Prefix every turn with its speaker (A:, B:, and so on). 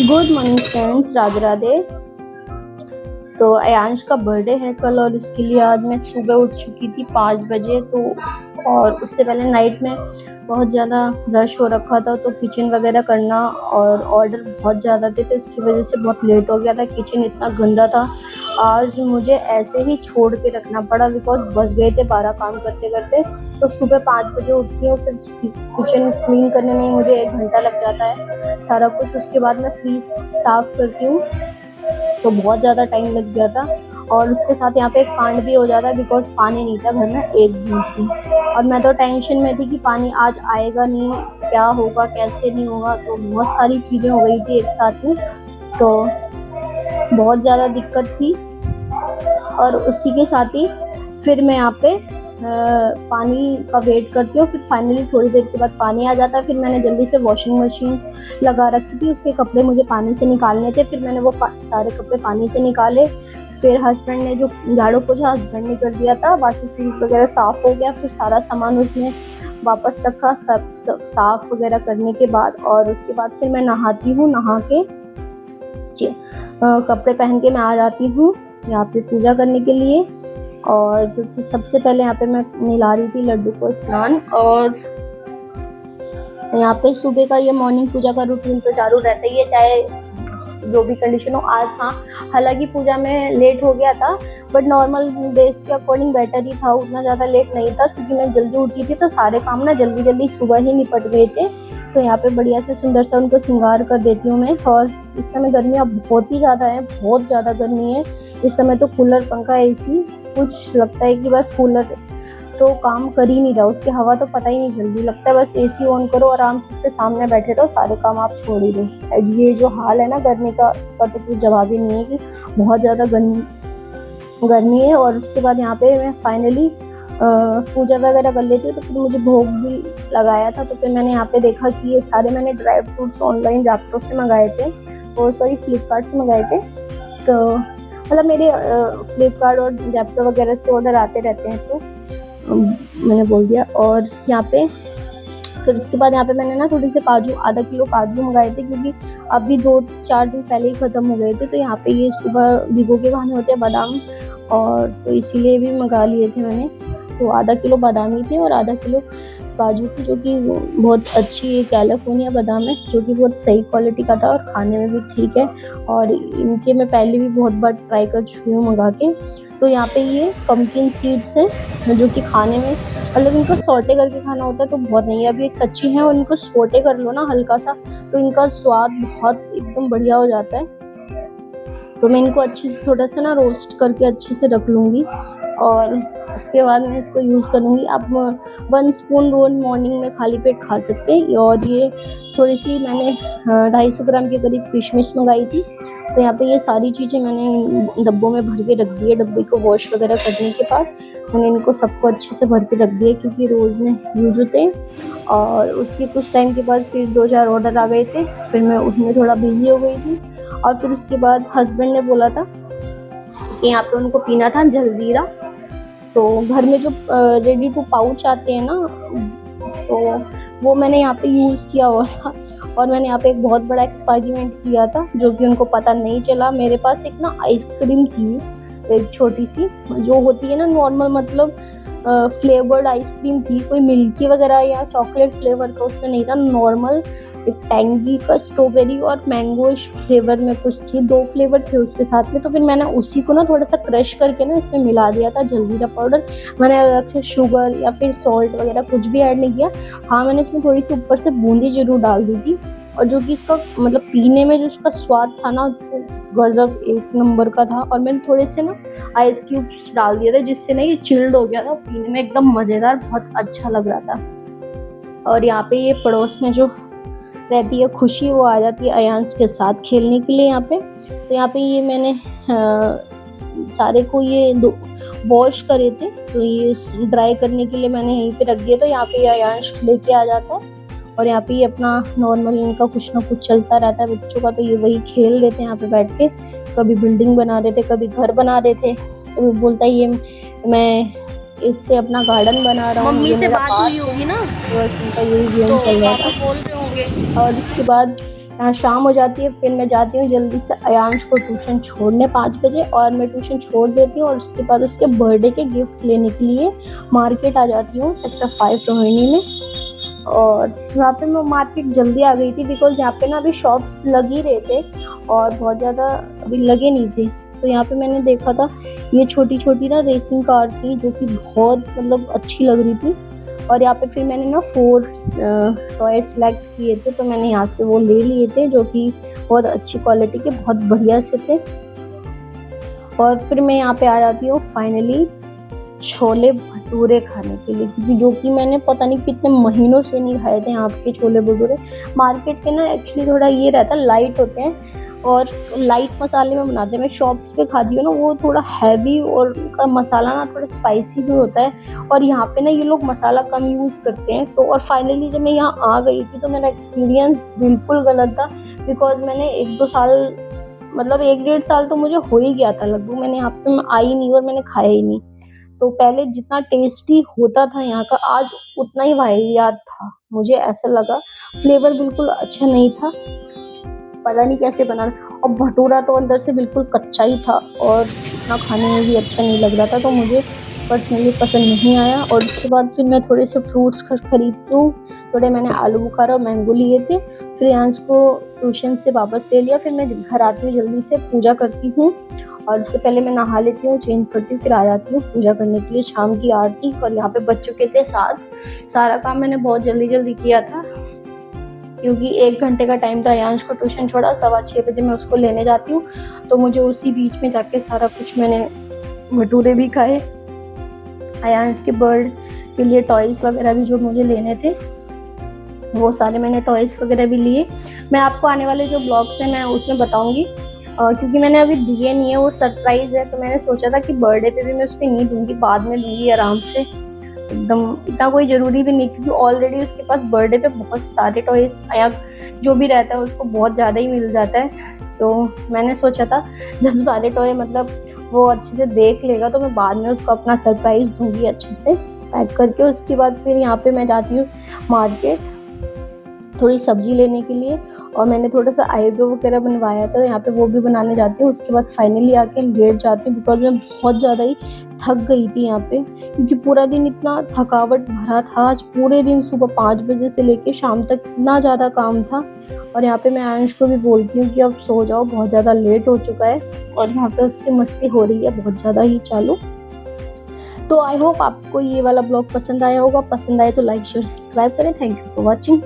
A: Good morning friends, Radhe Radhe. तो अयांश का birthday है कल और उसके लिए आज मैं सुबह उठ चुकी थी 5 बजे। तो और उससे पहले नाइट में बहुत ज़्यादा रश हो रखा था, तो किचन वगैरह करना और ऑर्डर बहुत ज़्यादा थे, तो इसकी वजह से बहुत लेट हो गया था। किचन इतना गंदा था, आज मुझे ऐसे ही छोड़ के रखना पड़ा बिकॉज बच गए थे 12 काम करते करते। तो सुबह 5 बजे उठती हूँ, फिर किचन क्लीन करने में मुझे 1 घंटा लग जाता है सारा कुछ। उसके बाद मैं फ्रीज साफ़ करती हूँ, तो बहुत ज़्यादा टाइम लग गया था। और उसके साथ यहाँ पे एक कांड भी हो जाता है बिकॉज पानी नहीं था घर में 1 दिन की, और मैं तो टेंशन में थी कि पानी आज आएगा नहीं, क्या होगा कैसे नहीं होगा। तो बहुत सारी चीज़ें हो गई थी एक साथ में, तो बहुत ज़्यादा दिक्कत थी। और उसी के साथ ही फिर मैं यहाँ पे पानी का वेट करती हूँ। फिर फाइनली थोड़ी देर के बाद पानी आ जाता है। फिर मैंने जल्दी से वॉशिंग मशीन लगा रखी थी, उसके कपड़े मुझे पानी से निकालने थे। फिर मैंने वो सारे कपड़े पानी से निकाले। फिर हस्बैंड ने जो झाड़ू पोछा हस्बैंड ने कर दिया था, बाकी फ्रिज वगैरह साफ़ हो गया। फिर सारा सामान उसमें वापस रखा सब साफ़ वगैरह करने के बाद। और उसके बाद फिर मैं नहाती हूँ, नहा के कपड़े पहन के मैं आ जाती हूँ यहाँ पे पूजा करने के लिए। और तो सबसे पहले यहाँ पे मैं मिला रही थी लड्डू को स्नान। और यहाँ पे सुबह का ये मॉर्निंग पूजा का रूटीन तो चालू रहता ही है, चाहे जो भी कंडीशन हो। आज हाँ, हालांकि पूजा में लेट हो गया था, बट नॉर्मल डेज के अकॉर्डिंग बेटर ही था, उतना ज़्यादा लेट नहीं था क्योंकि मैं जल्दी उठी थी, तो सारे काम ना जल्दी जल्दी सुबह ही निपट गए थे। तो यहाँ पे बढ़िया से सुंदर सा उनको श्रृंगार कर देती हूँ मैं। और इस समय गर्मियाँ बहुत ही ज़्यादा है, बहुत ज़्यादा गर्मी है इस समय। तो कूलर, पंखा, एसी, कुछ लगता है कि बस कूलर तो काम कर ही नहीं रहा, उसकी हवा तो पता ही नहीं चल रही। लगता है बस एसी ऑन करो, आराम से उसके सामने बैठे रहो, सारे काम आप छोड़ ही दो। ये जो हाल है ना गर्मी का, इसका तो कुछ जवाब ही नहीं है कि बहुत ज़्यादा गर्मी है। और उसके बाद यहाँ पे मैं फाइनली पूजा वगैरह कर लेती हूँ। तो फिर मुझे भोग भी लगाया था, तो फिर मैंने यहाँ पे देखा कि ये सारे मैंने ड्राई फ्रूट्स ऑनलाइन रैप्टो से मंगाए थे, और सॉरी फ्लिपकार्ट से मंगाए थे। तो मतलब मेरे फ्लिपकार्ट और रैप्टो वगैरह से ऑर्डर आते रहते हैं, तो मैंने बोल दिया। और यहाँ पे फिर उसके बाद यहाँ पे मैंने ना थोड़ी से काजू, आधा किलो काजू मंगाए थे क्योंकि अभी 2-4 दिन पहले ही ख़त्म हो गए थे। तो यहाँ पे ये सुबह भिगो के खाने होते हैं बादाम, और तो इसीलिए भी मंगा लिए थे मैंने। तो आधा किलो बादाम ही थे और आधा किलो काजू की, जो कि बहुत अच्छी कैलिफोर्निया बादाम है, जो कि बहुत सही क्वालिटी का था और खाने में भी ठीक है। और इनके मैं पहले भी बहुत बार ट्राई कर चुकी हूँ मंगा के। तो यहाँ पे ये पम्पकिन सीड्स हैं, जो कि खाने में मतलब इनको सौटे करके खाना होता है, तो बहुत नहीं है। अभी एक कच्ची है और इनको सौटे कर लो ना हल्का सा, तो इनका स्वाद बहुत एकदम बढ़िया हो जाता है। तो मैं इनको अच्छे से थोड़ा सा ना रोस्ट करके अच्छे से रख लूँगी, और उसके बाद मैं इसको यूज़ करूँगी। आप 1 स्पून रोज़ मॉर्निंग में खाली पेट खा सकते हैं। और ये थोड़ी सी मैंने 250 ग्राम के करीब किशमिश मंगाई थी। तो यहाँ पे ये सारी चीज़ें मैंने डब्बों में भर के रख दी है। डब्बे को वॉश वगैरह करने के बाद मैंने इनको सबको अच्छे से भर के रख दिया, क्योंकि रोज़ में यूज होते हैं। और उसके कुछ टाइम के बाद फिर 2-4 ऑर्डर आ गए थे, फिर मैं उसमें थोड़ा बिजी हो गई थी। और फिर उसके बाद हस्बैंड ने बोला था कि यहाँ पे उनको पीना था जलजीरा। तो घर में जो रेडी टू पाउच आते हैं ना, तो वो मैंने यहाँ पे यूज़ किया हुआ था। और मैंने यहाँ पे एक बहुत बड़ा एक्सपेरिमेंट किया था, जो कि उनको पता नहीं चला। मेरे पास एक ना आइसक्रीम थी, एक छोटी सी जो होती है ना नॉर्मल, मतलब फ्लेवर्ड आइसक्रीम थी, कोई मिल्की वगैरह या चॉकलेट फ्लेवर का उसमें नहीं था, नॉर्मल एक टैंगी का स्ट्रॉबेरी और मैंगो फ्लेवर में कुछ थी, 2 फ्लेवर थे उसके साथ में। तो फिर मैंने उसी को ना थोड़ा सा क्रश करके ना इसमें मिला दिया था जलजीरा पाउडर। मैंने अलग से शुगर या फिर सॉल्ट वगैरह कुछ भी ऐड नहीं किया। हाँ, मैंने इसमें थोड़ी सी ऊपर से बूंदी जरूर डाल दी थी, और जो कि इसका मतलब पीने में जो इसका स्वाद था ना, गजब एक नंबर का था। और मैंने थोड़े से ना आइस क्यूब्स डाल दिए थे, जिससे ना ये चिल्ड हो गया था, पीने में एकदम मज़ेदार, बहुत अच्छा लग रहा था। और यहाँ पे ये पड़ोस में जो रहती है खुशी, वो आ जाती है अयांश के साथ खेलने के लिए यहाँ पे। तो यहाँ पे ये मैंने सारे को ये वॉश करे थे, तो ये ड्राई करने के लिए मैंने यहीं पे रख दिया। तो यहाँ पे अयांश लेके आ जाता है, और यहाँ पे ये अपना नॉर्मल इनका कुछ ना कुछ चलता रहता है बच्चों का। तो ये वही खेल लेते हैं यहाँ पे बैठ के, कभी बिल्डिंग बना रहे थे, कभी घर बना रहे थे। तो वो बोलता है ये मैं इससे अपना गार्डन बना रहा हूँ।
B: मम्मी से बात हुई होगी ना,
A: बस इनका यही गेम
B: तो
A: चल रहा था।
B: पापा बोल रहे होंगे।
A: और उसके बाद यहाँ शाम हो जाती है, फिर मैं जाती हूँ जल्दी से अयांश को ट्यूशन छोड़ने 5 बजे, और मैं ट्यूशन छोड़ देती हूँ और उसके बाद उसके बर्थडे के गिफ्ट लेने के लिए मार्केट आ जाती हूँ सेक्टर 5 रोहिणी में। और यहाँ पे मैं मार्केट जल्दी आ गई थी बिकॉज यहाँ पे ना अभी शॉप्स लग ही रहे थे और बहुत ज़्यादा अभी लगे नहीं थे। तो यहाँ पे मैंने देखा था ये छोटी छोटी ना रेसिंग कार थी जो कि बहुत मतलब अच्छी लग रही थी। और यहाँ पे फिर मैंने ना 4 टॉय सेलेक्ट किए थे, तो मैंने यहाँ से वो ले लिए थे जो कि बहुत अच्छी क्वालिटी के, बहुत बढ़िया से थे। और फिर मैं यहाँ पे आ जाती हूँ फाइनली छोले भटूरे खाने के लिए, क्योंकि जो कि मैंने पता नहीं कितने महीनों से नहीं खाए थे यहाँ के छोले भटूरे। मार्केट के ना एक्चुअली थोड़ा ये रहता है, लाइट होते हैं और लाइट मसाले में बनाते हैं। मैं शॉप्स पे खाती हूँ ना वो थोड़ा हैवी और उनका मसाला ना थोड़ा स्पाइसी भी होता है, और यहाँ पे ना ये लोग मसाला कम यूज़ करते हैं। तो और फाइनली जब मैं यहाँ आ गई थी तो मेरा एक्सपीरियंस बिल्कुल गलत था, बिकॉज मैंने 1-2 साल मतलब 1-1.5 साल तो मुझे हो ही गया था लगभग, मैंने यहाँ पे आई नहीं और मैंने खाया ही नहीं। तो पहले जितना टेस्टी होता था यहाँ का, आज उतना ही वाहियात था, मुझे ऐसा लगा। फ्लेवर बिल्कुल अच्छा नहीं था, पता नहीं कैसे बना। और भटूरा तो अंदर से बिल्कुल कच्चा ही था और इतना खाने में भी अच्छा नहीं लग रहा था, तो मुझे पर्सनली पसंद नहीं आया। और उसके बाद फिर मैं थोड़े से फ्रूट्स खरीदती हूँ, थोड़े मैंने आलू बुखारा और मैंगो लिए थे। फिर यांश को ट्यूशन से वापस ले लिया, फिर मैं घर आती हूँ जल्दी से, पूजा करती हूँ और इससे पहले मैं नहा लेती हूँ, चेंज करती हूँ, फिर आ जाती हूँ पूजा करने के लिए, शाम की आरती। और यहाँ पे बच्चों के थे साथ, सारा काम मैंने बहुत जल्दी जल्दी किया था क्योंकि 1 घंटे का टाइम था। यांश को ट्यूशन छोड़ा, 6:15 बजे मैं उसको लेने जाती हूँ, तो मुझे उसी बीच में जाके सारा कुछ मैंने भटूरे भी खाए। यांश के बर्ड के लिए टॉयज़ वगैरह भी जो मुझे लेने थे वो सारे मैंने टॉयज़ वगैरह भी लिए। मैं आपको आने वाले जो ब्लॉग्स हैं मैं उसमें बताऊँगी, क्योंकि मैंने अभी दिए नहीं है, वो सरप्राइज़ है। तो मैंने सोचा था कि बर्थडे पे भी मैं उसको नहीं दूँगी, बाद में दूँगी आराम से, एकदम इतना कोई ज़रूरी भी नहीं, क्योंकि ऑलरेडी उसके पास बर्थडे पे बहुत सारे टॉयज़ या जो भी रहता है उसको बहुत ज़्यादा ही मिल जाता है। तो मैंने सोचा था जब सारे टॉय मतलब वो अच्छे से देख लेगा तो मैं बाद में उसको अपना सरप्राइज़ दूँगी अच्छे से पैक करके। उसके बाद फिर यहाँ पे मैं जाती हूँ मार्केट थोड़ी सब्जी लेने के लिए, और मैंने थोड़ा सा आईब्रो वगैरह बनवाया था, यहाँ पे वो भी बनाने जाती हूँ। उसके बाद फाइनली आके लेट जाती हूँ बिकॉज मैं बहुत ज़्यादा ही थक गई थी यहाँ पे, क्योंकि पूरा दिन इतना थकावट भरा था। आज पूरे दिन सुबह 5 बजे से लेके शाम तक इतना ज़्यादा काम था। और यहाँ पे मैं आयुष को भी बोलती हूँ कि अब सो जाओ, बहुत ज़्यादा लेट हो चुका है, और यहाँ पे उसकी मस्ती हो रही है बहुत ज़्यादा ही चालू। तो आई होप आपको ये वाला ब्लॉग पसंद आया होगा, पसंद आए तो लाइक शेयर सब्सक्राइब करें। Thank you for watching.